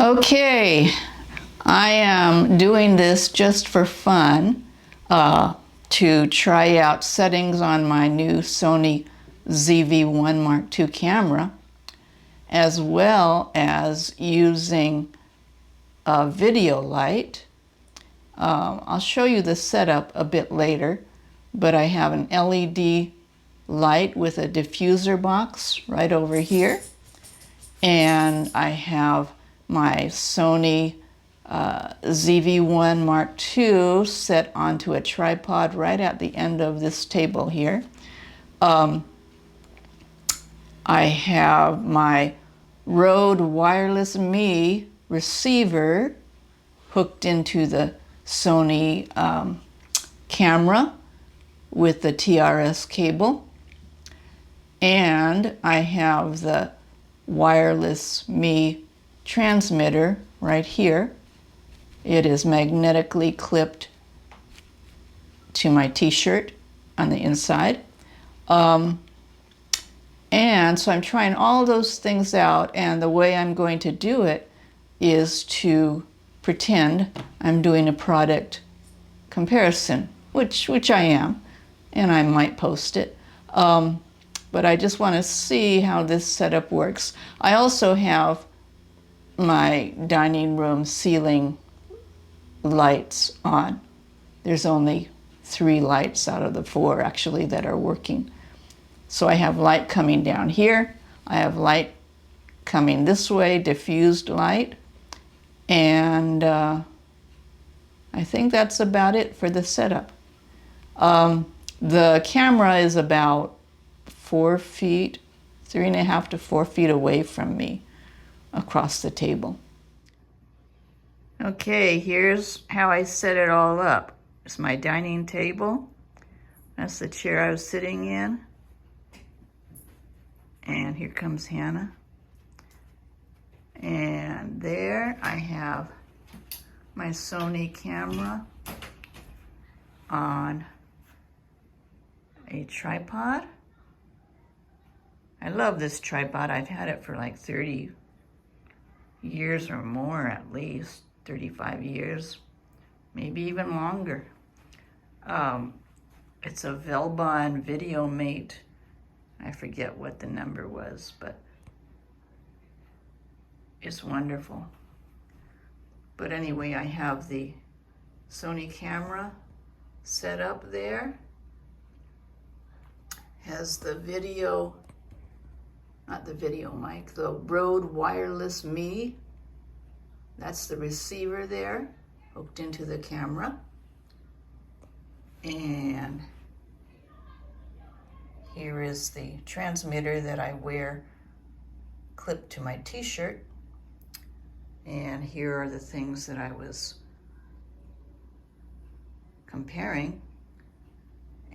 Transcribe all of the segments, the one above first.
Okay, I am doing this just for fun to try out settings on my new Sony ZV-1 Mark II camera, as well as using a video light. I'll show you the setup a bit later, but I have an LED light with a diffuser box right over here, and I have my Sony ZV-1 Mark II set onto a tripod right at the end of this table here. I have my Rode Wireless Me receiver hooked into the Sony camera with the TRS cable, and I have the Wireless Me transmitter right here. It is magnetically clipped to my t-shirt on the inside. And so I'm trying all those things out, and the way I'm going to do it is to pretend I'm doing a product comparison, which I am, and I might post it. But I just want to see how this setup works. I also have my dining room ceiling lights on. There's only 3 lights out of the 4 actually that are working. So I have light coming down here, I have light coming this way, diffused light, and I think that's about it for the setup. The camera is about 4 feet, 3.5 to 4 feet away from me across the table. Okay, here's how I set it all up. It's my dining table. That's the chair I was sitting in. And here comes Hannah. And there I have my Sony camera on a tripod. I love this tripod. I've had it for like 30 years or more, at least 35 years, maybe even longer. It's a Velbon VideoMate. I forget what the number was, but it's wonderful. But anyway, I have the Sony camera set up there. Has the video, not the video mic, the Rode Wireless Me. That's the receiver there, hooked into the camera. And here is the transmitter that I wear clipped to my t-shirt. And here are the things that I was comparing.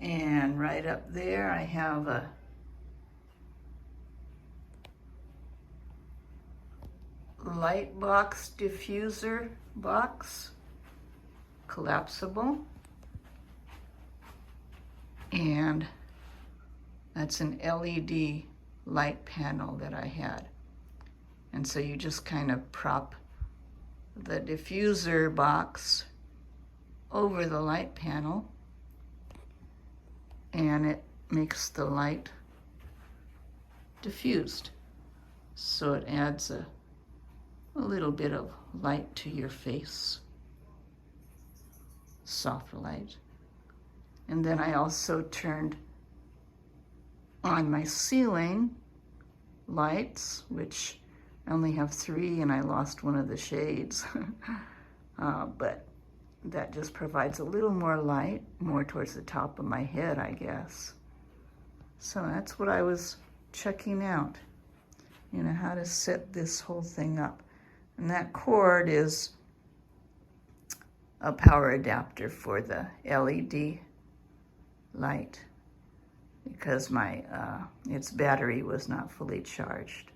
And right up there I have a light box diffuser box, collapsible, and that's an LED light panel that I had. And so you just kind of prop the diffuser box over the light panel, and it makes the light diffused. So it adds a little bit of light to your face, soft light. And then I also turned on my ceiling lights, which I only have 3 and I lost one of the shades. But that just provides a little more light, more towards the top of my head, I guess. So that's what I was checking out, you know, how to set this whole thing up. And that cord is a power adapter for the LED light, because my its battery was not fully charged.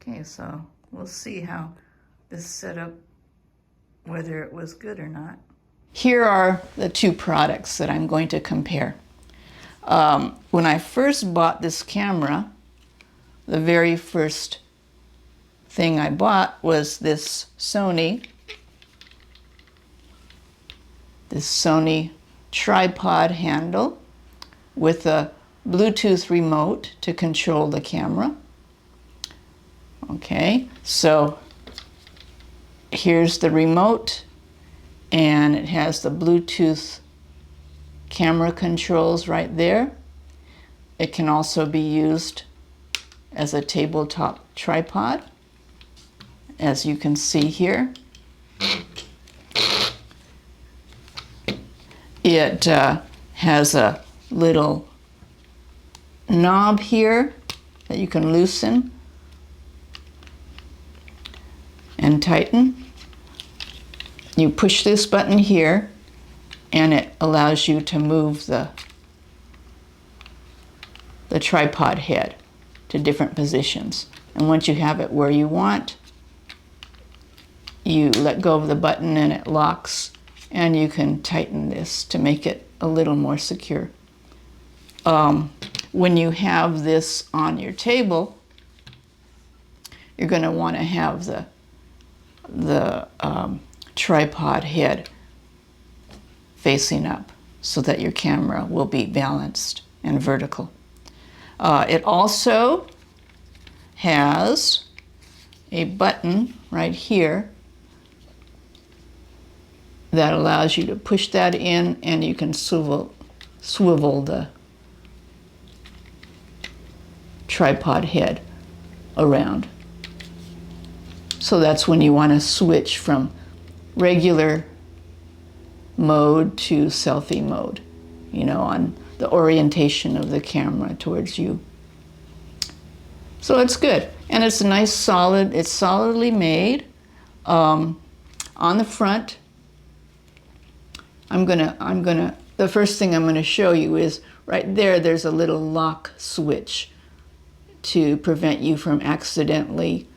Okay, so we'll see how this setup, whether it was good or not. Here are the 2 products that I'm going to compare. When I first bought this camera, the very first thing I bought was this Sony tripod handle with a Bluetooth remote to control the camera. Okay, so here's the remote, and it has the Bluetooth camera controls right there. It can also be used as a tabletop tripod, as you can see here. It has a little knob here that you can loosen and tighten. You push this button here and it allows you to move the tripod head to different positions. And once you have it where you want, you let go of the button and it locks, and you can tighten this to make it a little more secure. When you have this on your table, you're going to want to have the tripod head facing up so that your camera will be balanced and vertical. It also has a button right here that allows you to push that in, and you can swivel the tripod head around. So that's when you want to switch from regular mode to selfie mode, you know, on the orientation of the camera towards you. So it's good, and it's a nice solid, it's solidly made. On the front, the first thing I'm gonna show you is right there, there's a little lock switch to prevent you from accidentally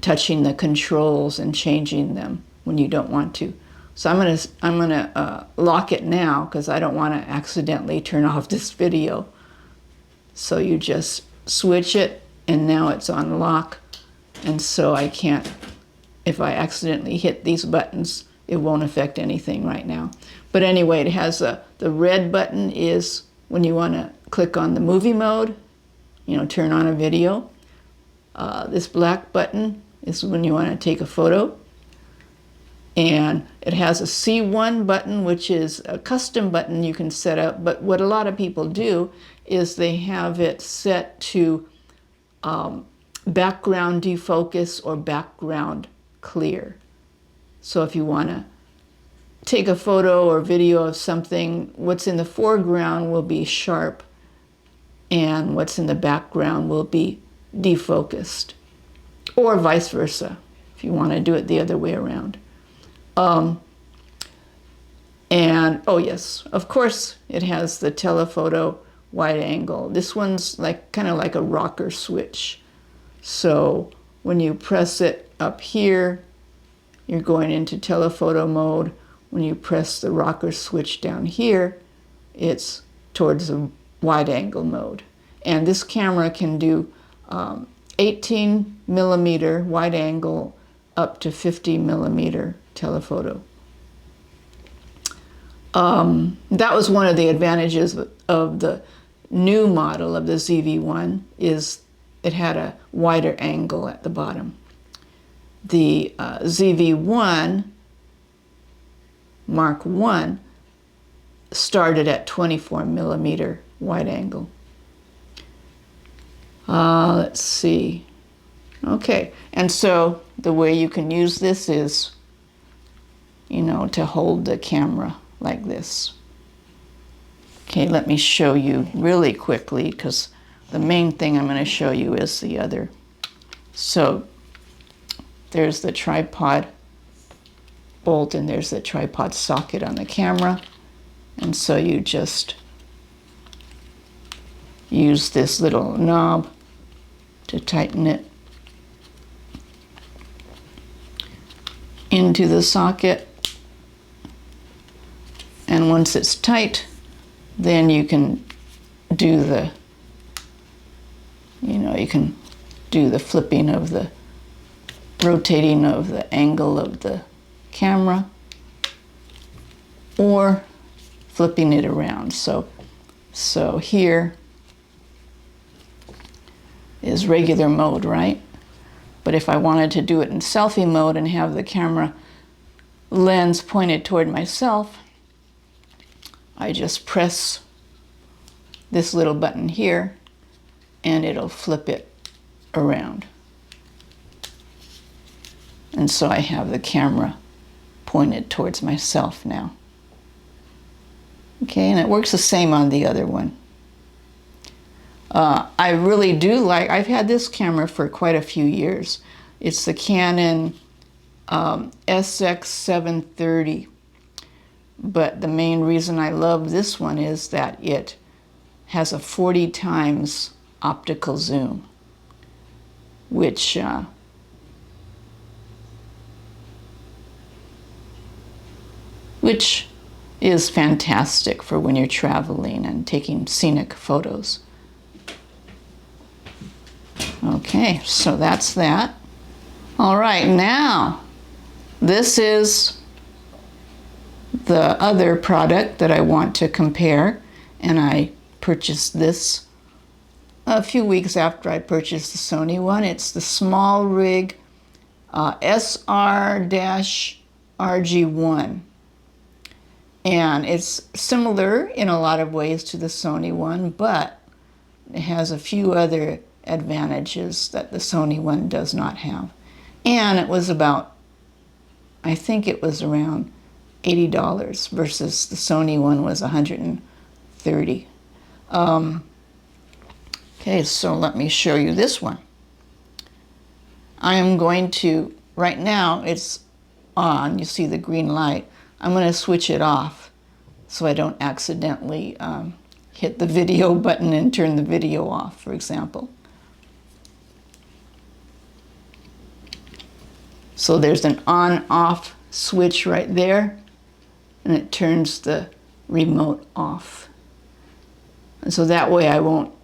touching the controls and changing them when you don't want to. So I'm gonna lock it now because I don't want to accidentally turn off this video. So you just switch it, and now it's on lock, and so I can't, if I accidentally hit these buttons, it won't affect anything right now. But anyway, it has the red button is when you want to click on the movie mode, you know, turn on a video. This black button is when you want to take a photo. And it has a C1 button, which is a custom button you can set up. But what a lot of people do is they have it set to background defocus or background clear. So if you want to take a photo or video of something, what's in the foreground will be sharp and what's in the background will be defocused, or vice versa, if you want to do it the other way around. And oh yes, of course it has the telephoto wide angle. This one's like kind of like a rocker switch. So when you press it up here, you're going into telephoto mode. When you press the rocker switch down here, it's towards the wide angle mode. And this camera can do 18 millimeter wide angle up to 50 millimeter telephoto. That was one of the advantages of the new model of the ZV-1, is it had a wider angle at the bottom. The ZV-1 Mark I started at 24 millimeter wide angle. Let's see. Okay, and so the way you can use this is, you know, to hold the camera like this. Okay, let me show you really quickly, because the main thing I'm going to show you is the other. So there's the tripod bolt, and there's the tripod socket on the camera. And so you just use this little knob to tighten it into the socket. And once it's tight, then you can do the You know, you can do the flipping of the, rotating of the angle of the camera, or flipping it around. So here is regular mode, right? But if I wanted to do it in selfie mode and have the camera lens pointed toward myself, I just press this little button here and it'll flip it around. And so I have the camera pointed towards myself now. Okay, and it works the same on the other one. I really do like, I've had this camera for quite a few years. It's the Canon SX730. But the main reason I love this one is that it has a 40 times optical zoom, which is fantastic for when you're traveling and taking scenic photos. Okay, so that's that. All right, now this is the other product that I want to compare, and I purchased this a few weeks after I purchased the Sony one. It's the SmallRig SR-RG1. And it's similar in a lot of ways to the Sony one, but it has a few other advantages that the Sony one does not have. And it was about, I think it was around $80 versus the Sony one was $130. Okay, so let me show you this one. I am going to, right now it's on, you see the green light. I'm going to switch it off so I don't accidentally hit the video button and turn the video off, for example. So there's an on-off switch right there, and it turns the remote off. And so that way I won't,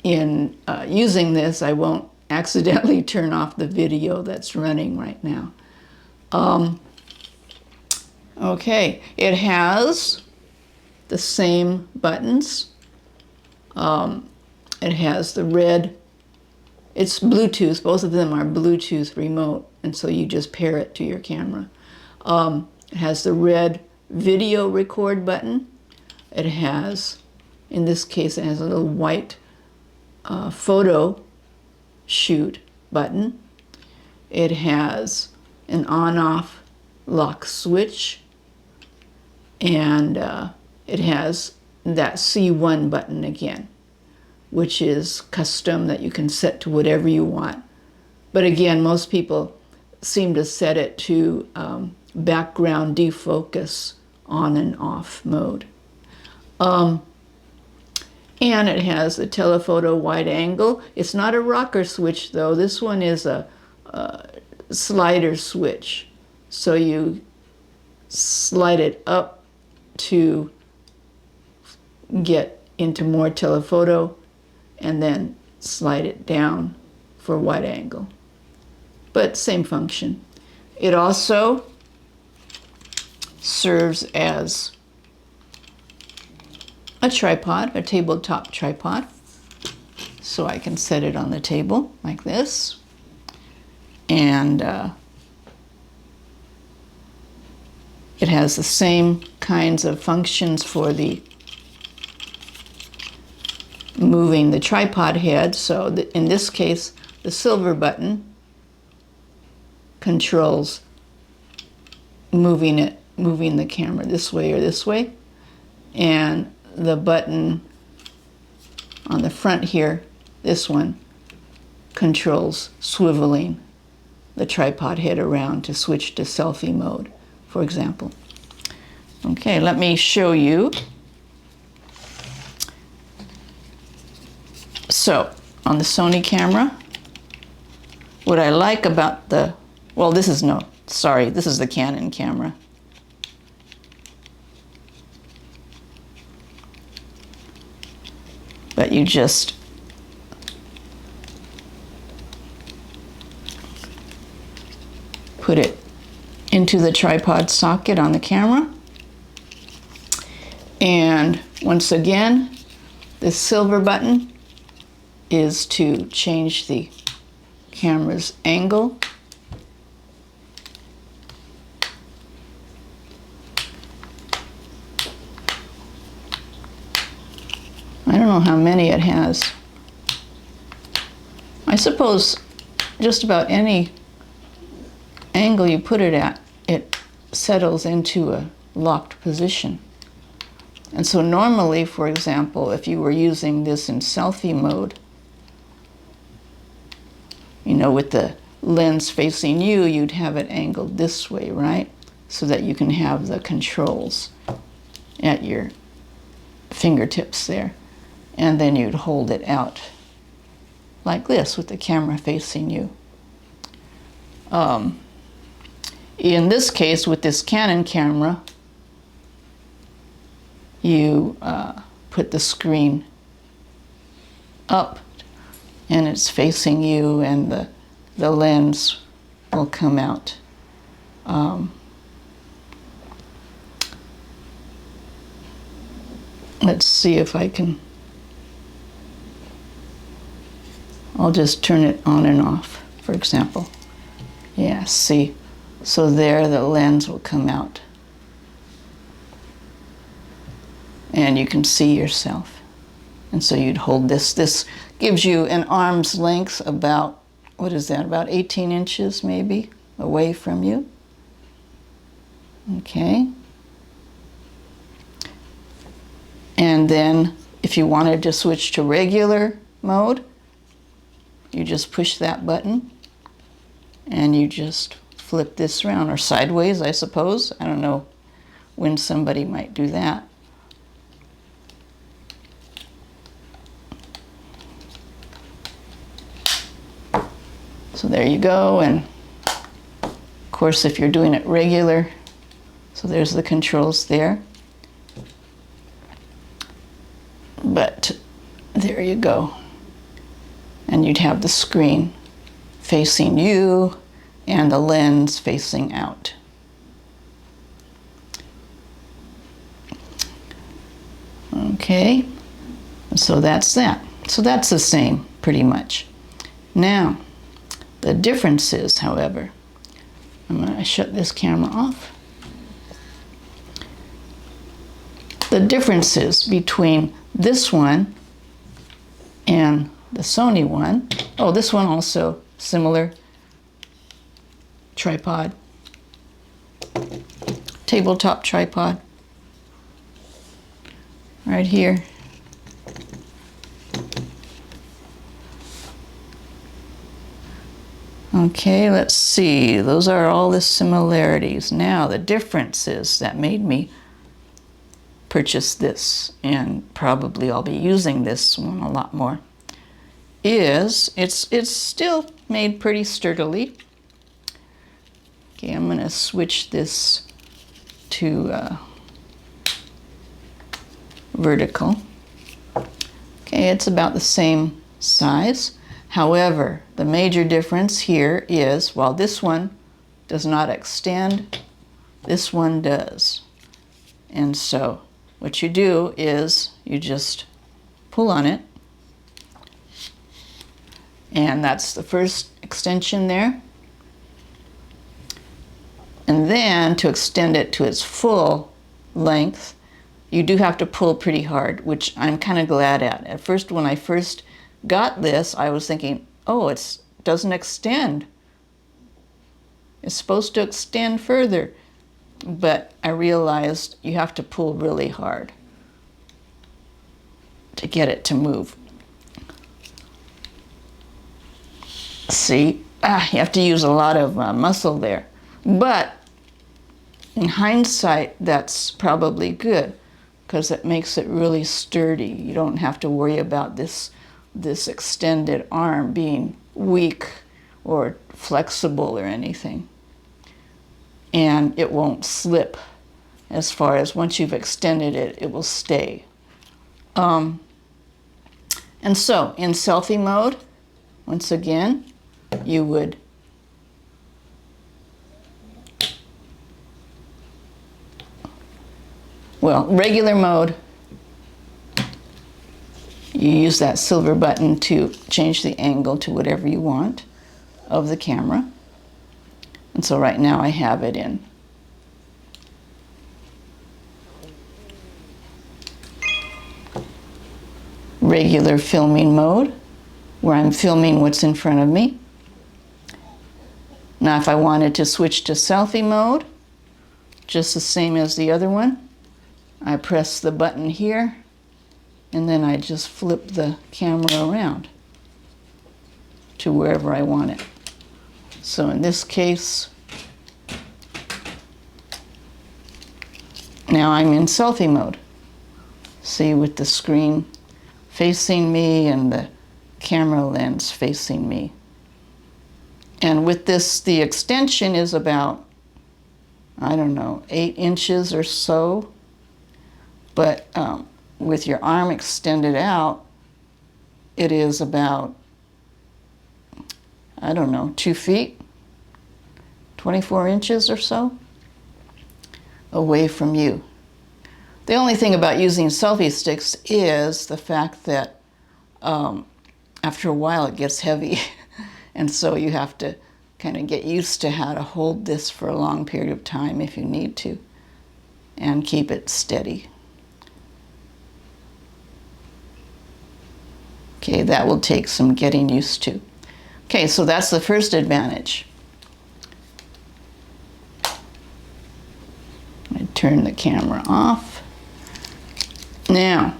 in using this, I won't accidentally turn off the video that's running right now. Okay, it has the same buttons. It has the red, it's Bluetooth, both of them are Bluetooth remote, and so you just pair it to your camera. It has the red video record button. It has, in this case, it has a little white photo shoot button. It has an on-off lock switch, and it has that C1 button again, which is custom, that you can set to whatever you want. But again, most people seem to set it to background defocus on and off mode. And it has a telephoto wide angle. It's not a rocker switch though. This one is a slider switch. So you slide it up to get into more telephoto, and then slide it down for wide angle. But same function. It also serves as a tripod, a tabletop tripod. So I can set it on the table like this. And it has the same kinds of functions for the moving the tripod head. So in this case, the silver button controls moving the camera this way or this way. And the button on the front here, this one, controls swiveling the tripod head around to switch to selfie mode, for example. Okay, let me show you. So, on the Sony camera, what I like about the, well, this is this is the Canon camera. But you just put it into the tripod socket on the camera. And once again, this silver button is to change the camera's angle. I don't know how many it has. I suppose just about any angle you put it at, it settles into a locked position. And so normally, for example, if you were using this in selfie mode, you know, with the lens facing you, you'd have it angled this way, right? So that you can have the controls at your fingertips there. And then you'd hold it out like this with the camera facing you. In this case, with this Canon camera, you put the screen up and it's facing you, and the lens will come out. Let's see if I can. I'll just turn it on and off, for example. Yeah, see? So there the lens will come out. And you can see yourself. And so you'd hold this. This gives you an arm's length about, what is that, about 18 inches maybe away from you. Okay. And then if you wanted to switch to regular mode, you just push that button and you just flip this around, or sideways, I suppose. I don't know when somebody might do that. So there you go. And of course, if you're doing it regular, so there's the controls there. But there you go. And you'd have the screen facing you and the lens facing out. Okay, so that's that. So that's the same, pretty much. Now, the differences, however, I'm going to shut this camera off. The differences between this one and the Sony one. Oh, this one also similar. Tripod. Tabletop tripod. Right here. Okay, let's see. Those are all the similarities. Now, the differences that made me purchase this, and probably I'll be using this one a lot more, is it's still made pretty sturdily. Okay, I'm going to switch this to vertical. Okay, it's about the same size. However, the major difference here is, while this one does not extend, this one does. And so what you do is you just pull on it, and that's the first extension there. And then to extend it to its full length, you do have to pull pretty hard, which I'm kind of glad at. At first, when I first got this, I was thinking, oh, it doesn't extend. It's supposed to extend further. But I realized you have to pull really hard to get it to move. See, you have to use a lot of muscle there. But in hindsight, that's probably good, because it makes it really sturdy. You don't have to worry about this extended arm being weak or flexible or anything. And it won't slip. As far as once you've extended it, it will stay. And so in selfie mode, once again, you would well, regular mode, you use that silver button to change the angle to whatever you want of the camera. And so right now I have it in regular filming mode, where I'm filming what's in front of me. Now if I wanted to switch to selfie mode, just the same as the other one, I press the button here, and then I just flip the camera around to wherever I want it. So in this case, now I'm in selfie mode. See, with the screen facing me and the camera lens facing me. And with this, the extension is about, I don't know, 8 inches or so. But with your arm extended out, it is about, I don't know, 2 feet, 24 inches or so away from you. The only thing about using selfie sticks is the fact that after a while it gets heavy. And so you have to kind of get used to how to hold this for a long period of time if you need to, and keep it steady. Okay, that will take some getting used to. Okay, so that's the first advantage. I turn the camera off. Now,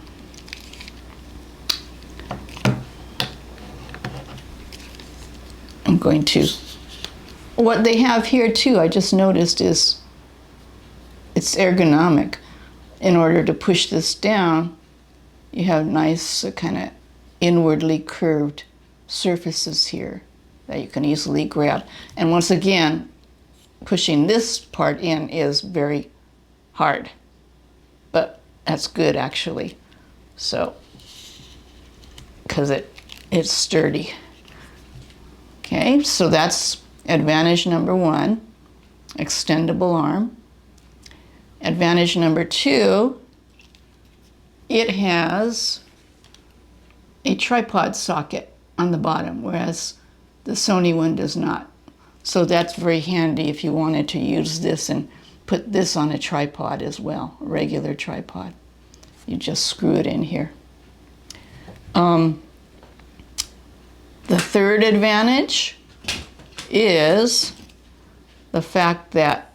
I'm going to, what they have here too, I just noticed, is it's ergonomic. In order to push this down, you have nice kind of inwardly curved surfaces here that you can easily grab. And once again, pushing this part in is very hard, but that's good actually. So, because it's sturdy. Okay, so that's advantage number 1, extendable arm. Advantage number 2, it has a tripod socket on the bottom, whereas the Sony one does not. So that's very handy if you wanted to use this and put this on a tripod as well, a regular tripod. You just screw it in here. The third advantage is the fact that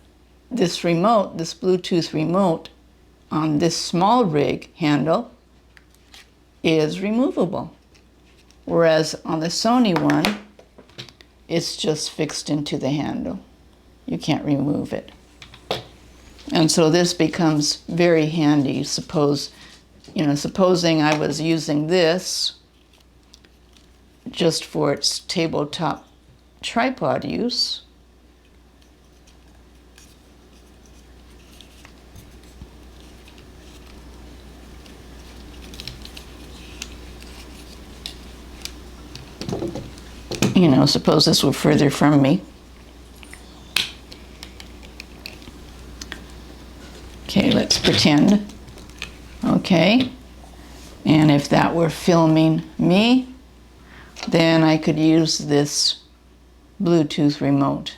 this remote, this Bluetooth remote on this SmallRig handle is removable. Whereas on the Sony one, it's just fixed into the handle. You can't remove it. And so this becomes very handy. Supposing I was using this just for its tabletop tripod use, suppose this were further from me. Okay, let's pretend. Okay, and if that were filming me, then I could use this Bluetooth remote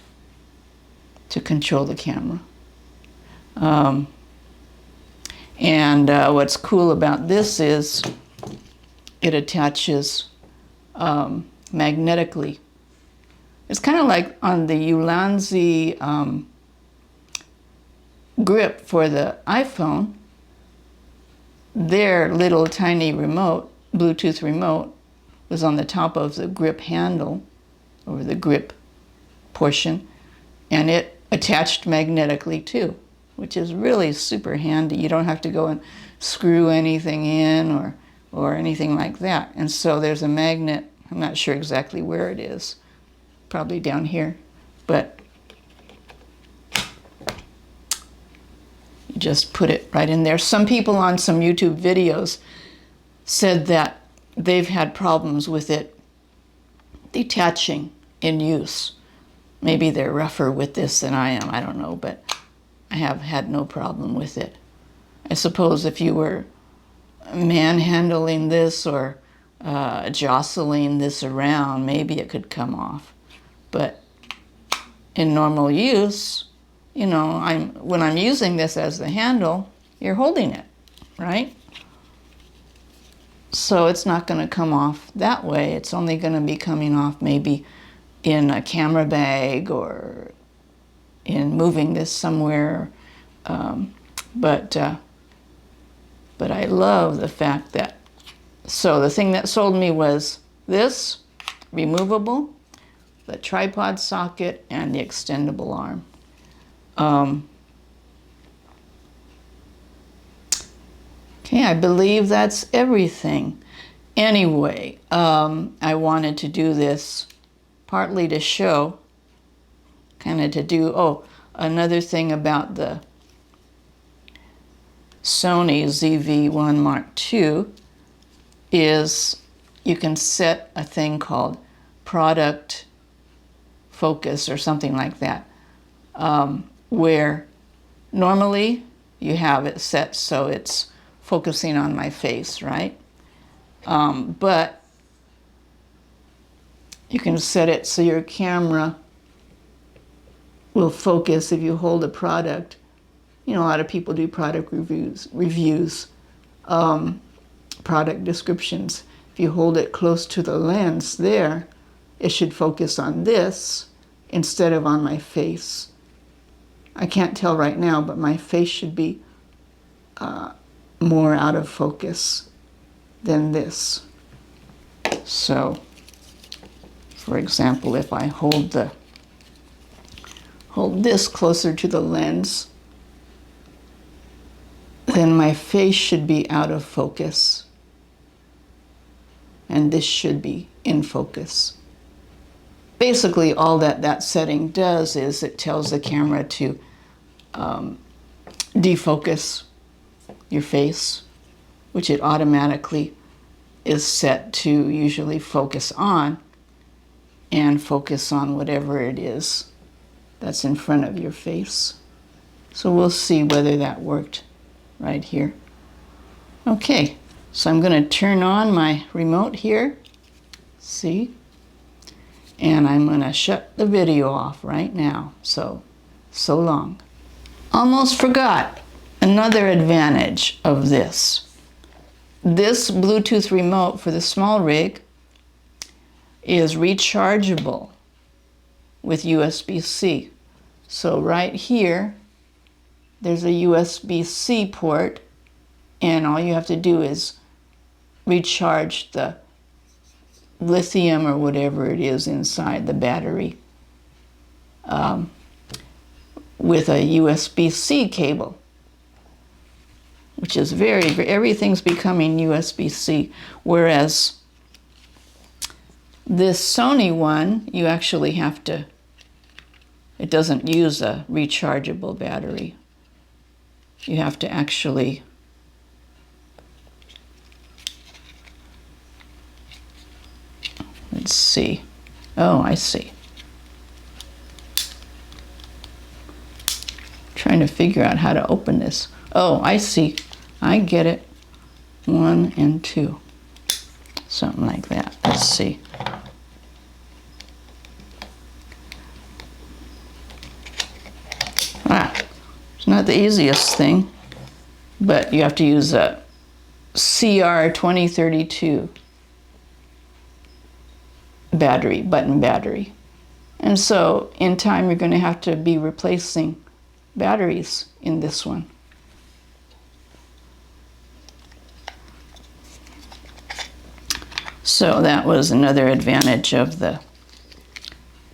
to control the camera. What's cool about this is it attaches magnetically. It's kind of like on the Ulanzi grip for the iPhone. Their little tiny remote, Bluetooth remote, was on the top of the grip handle, or the grip portion, and it attached magnetically too, which is really super handy. You don't have to go and screw anything in or anything like that. And so there's a magnet, I'm not sure exactly where it is, probably down here, but you just put it right in there. Some people on some YouTube videos said that they've had problems with it detaching in use. Maybe they're rougher with this than I am, I don't know, but I have had no problem with it. I suppose if you were manhandling this or jostling this around, maybe it could come off. But in normal use, you know, when I'm using this as the handle, you're holding it, right? So it's not going to come off that way. It's only going to be coming off maybe in a camera bag or in moving this somewhere. But I love the fact that, so the thing that sold me was this, removable, the tripod socket, and the extendable arm. Okay, I believe that's everything. Anyway, I wanted to do this partly to show, kind of to do, oh, another thing about the Sony ZV-1 Mark II is you can set a thing called product focus or something like that, where normally you have it set so it's focusing on my face, right? But you can set it so your camera will focus if you hold a product. You know, a lot of people do product reviews, product descriptions. If you hold it close to the lens there, it should focus on this instead of on my face. I can't tell right now, but my face should be more out of focus than this. So, for example, if I hold this closer to the lens, then my face should be out of focus, and this should be in focus. Basically, all that setting does is it tells the camera to defocus your face, which it automatically is set to usually focus on, and focus on whatever it is that's in front of your face. So we'll see whether that worked right here. Okay, so I'm going to turn on my remote here, see, and I'm going to shut the video off right now. So long. Almost forgot another advantage of this. This Bluetooth remote for the SmallRig is rechargeable with USB-C. So right here, there's a USB-C port, and all you have to do is recharge the lithium or whatever it is inside the battery with a USB-C cable, which is everything's becoming USB-C, whereas this Sony one, you actually have to, it doesn't use a rechargeable battery. You have to actually let's see. Oh, I see. Trying to figure out how to open this. Oh, I see. I get it. 1 and 2. Something like that. Let's see. It's not the easiest thing, but you have to use a CR2032 battery, button battery. And so in time you're going to have to be replacing batteries in this one. So that was another advantage of the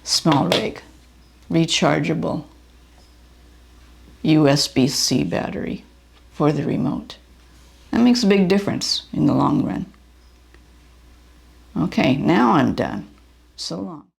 SmallRig, rechargeable USB-C battery for the remote. That makes a big difference in the long run. Okay, now I'm done. So long.